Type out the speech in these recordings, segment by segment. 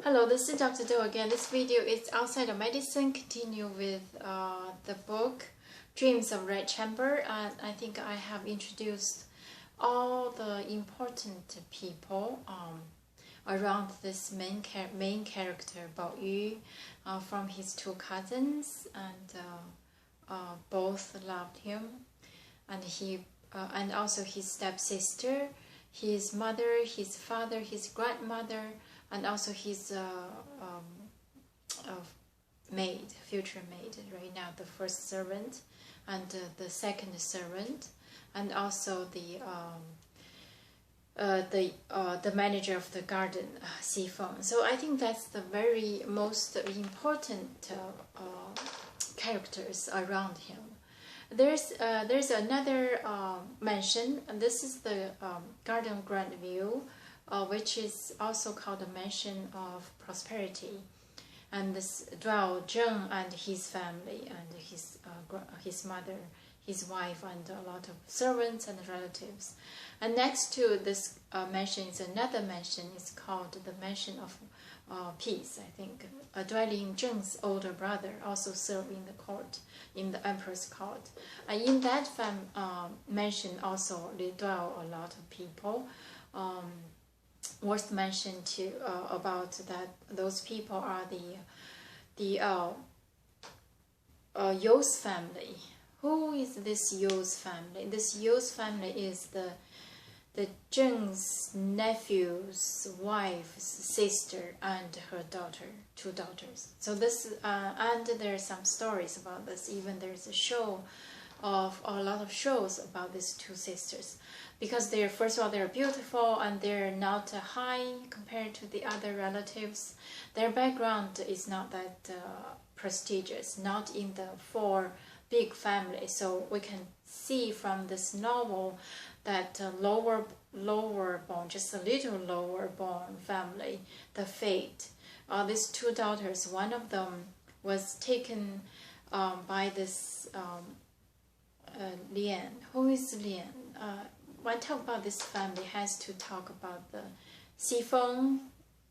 Hello, this is Dr. Do again. This video is outside of medicine. Continue with the book Dreams of Red Chamber. I think I have introduced all the important people around this main character, Bao Yu, from his two cousins, and both loved him, and also his stepsister, his mother, his father, his grandmother, and also his maid, future maid, right now the first servant, and the second servant, and also the manager of the garden, Xifeng. So I think that's the very most important characters around him. There's another mansion, and this is the Garden Grand View, which is also called the Mansion of Prosperity. And this dwell Zheng and his family, and his mother, his wife, and a lot of servants and relatives. And next to this mansion is another mansion. It's called the Mansion of Peace, I think. Dwelling Zheng's older brother also served in the court, in the emperor's court. And in that mansion also they dwell a lot of people. Worth mention too about that those people are the You's family. Who is this You's family? This You's family is the Zheng's nephew's wife's sister and her daughter, two daughters. So this and there are some stories about this. Even there's a lot of shows about these two sisters, because they're, first of all, they're beautiful and they're not high compared to the other relatives. Their background is not that prestigious, not in the four big families. So we can see from this novel that lower born, just a little lower born family, the fate. These two daughters, one of them was taken by this Lian. Who is Lian? When I talk about this family, has to talk about the Xifeng,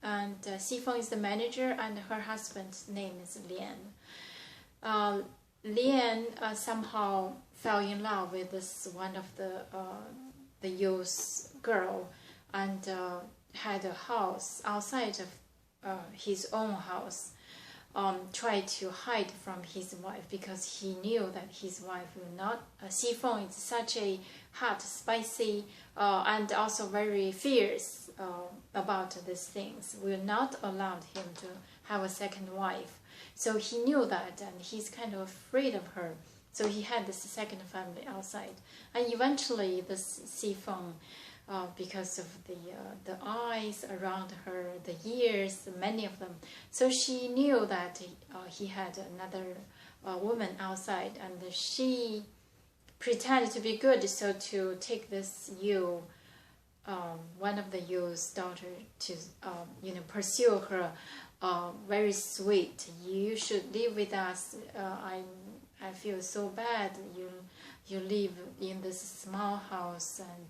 and Xifeng is the manager, and her husband's name is Lian. Lian somehow fell in love with this one of the You's girl, and had a house outside of his own house. Tried to hide from his wife, because he knew that his wife will not. Xifeng is such a hot, spicy, and also very fierce about these things, will not allow him to have a second wife. So he knew that, and he's kind of afraid of her. So he had this second family outside, and eventually this Xifeng, because of the eyes around her, the ears, many of them. So she knew that he had another woman outside, and she pretended to be good, so to take this You, one of the You's daughter, to pursue her. Very sweet. You should live with us. I feel so bad. You live in this small house and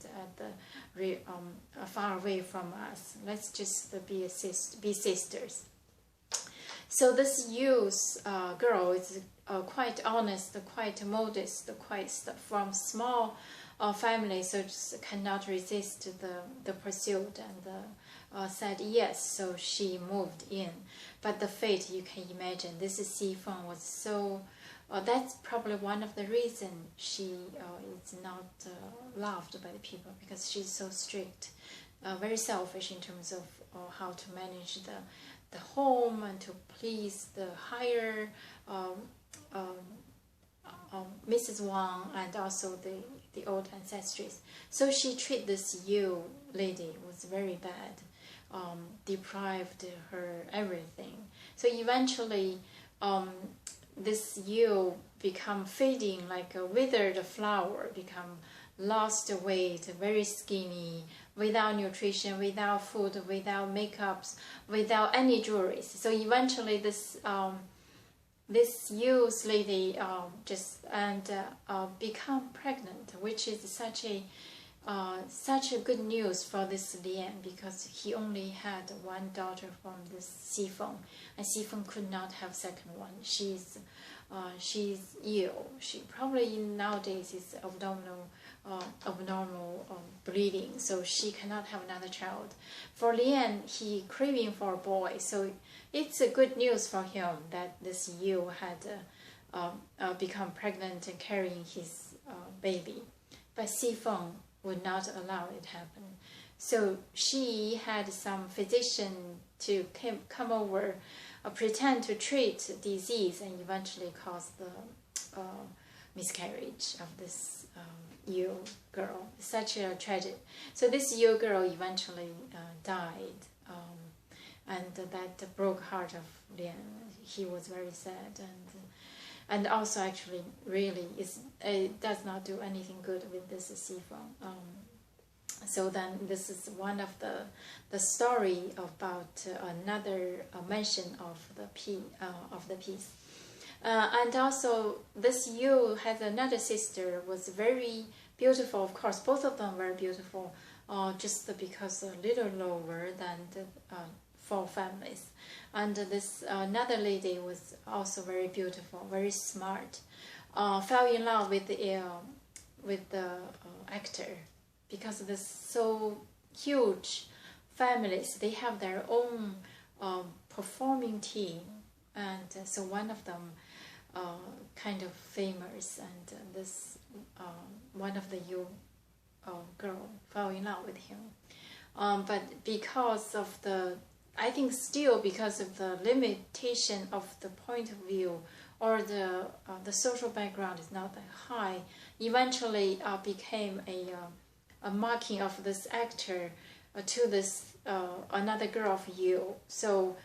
far away from us. Let's just be sisters. So this You's girl is quite honest, quite modest, quite from small family, so just cannot resist the pursuit, and said yes. So she moved in. But the fate, you can imagine, this Xifeng was so. That's probably one of the reasons she is not loved by the people, because she's so strict, very selfish in terms of how to manage the home and to please the higher Mrs. Wang, and also the old ancestors. So she treated this You lady was very bad, deprived her everything. So eventually this You become fading like a withered flower, become lost weight, very skinny, without nutrition, without food, without makeups, without any jewelry. So eventually this You's lady become pregnant, which is such a such a good news for this Lian, because he only had one daughter from this Xifeng, and Xifeng could not have second one. She's ill. She probably nowadays is abnormal bleeding, so she cannot have another child. For Lian, he craving for a boy, so it's a good news for him that this Yu had become pregnant and carrying his baby. But Xifeng would not allow it happen. So she had some physician to come over, pretend to treat disease, and eventually cause the miscarriage of this Yu girl. Such a tragedy. So this Yu girl eventually died, and that broke heart of Lian. He was very sad, and also actually really it does not do anything good with this Xifeng. So then this is one of the story about another mention of the piece. And also this Yu has another sister, was very beautiful. Of course, both of them were beautiful, just because a little lower than the four families. And this another lady was also very beautiful, very smart. Fell in love with the actor, because this so huge families, they have their own performing team, and so one of them kind of famous, and this one of the Yu girl fell in love with him, but because of I think still because of the limitation of the point of view, or the social background is not that high, eventually became a marking of this actor to this another girl of Yu. So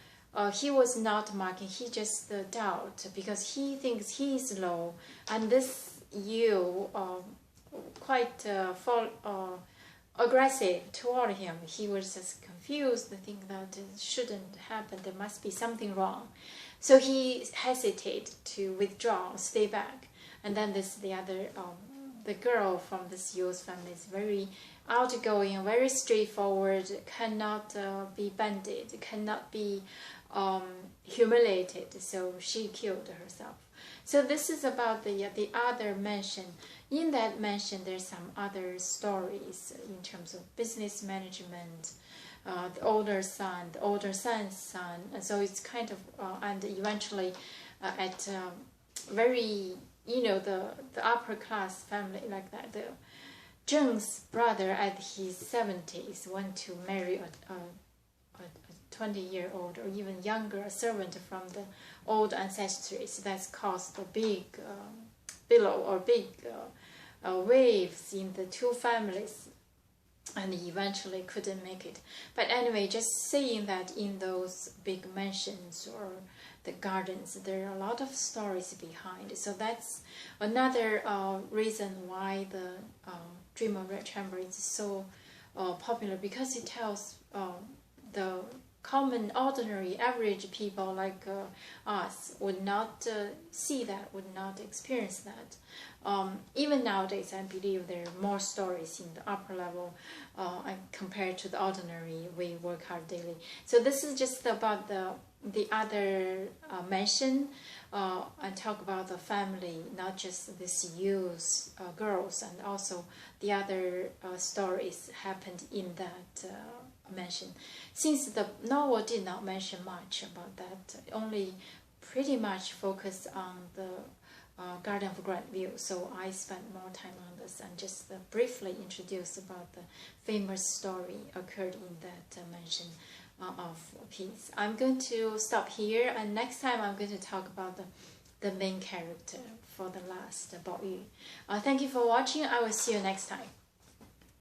he was not marking, he just doubt, because he thinks he is low, and this Yu quite aggressive toward him. He was just confused, thinking that it shouldn't happen, there must be something wrong. So he hesitated to withdraw, stay back. And then the girl from this Yu's family is very outgoing, very straightforward, cannot be bended, cannot be humiliated. So she killed herself. So this is about the other mansion. In that mansion, there's some other stories in terms of business management, the older son's son. And so it's kind of, and eventually at very, the upper class family like that. Zheng's brother at his 70s went to marry a 20-year-old or even younger servant from the old ancestors. That's caused a big billow or big waves in the two families, and eventually couldn't make it. But anyway, just saying that in those big mansions or the gardens, there are a lot of stories behind. So that's another reason why the Dream of Red Chamber is so popular, because it tells the common, ordinary, average people like us would not see that, would not experience that. Even nowadays, I believe there are more stories in the upper level compared to the ordinary. We work hard daily. So this is just about the other mansion, and talk about the family, not just this Yu's girls, and also the other stories happened in that mansion. Since the novel did not mention much about that, only pretty much focused on the Garden of Grand View, so I spent more time on this and just briefly introduce about the famous story occurred in that mansion of peace. I'm going to stop here, and next time I'm going to talk about the main character for the last Bao Yu. Thank you for watching. I will see you next time.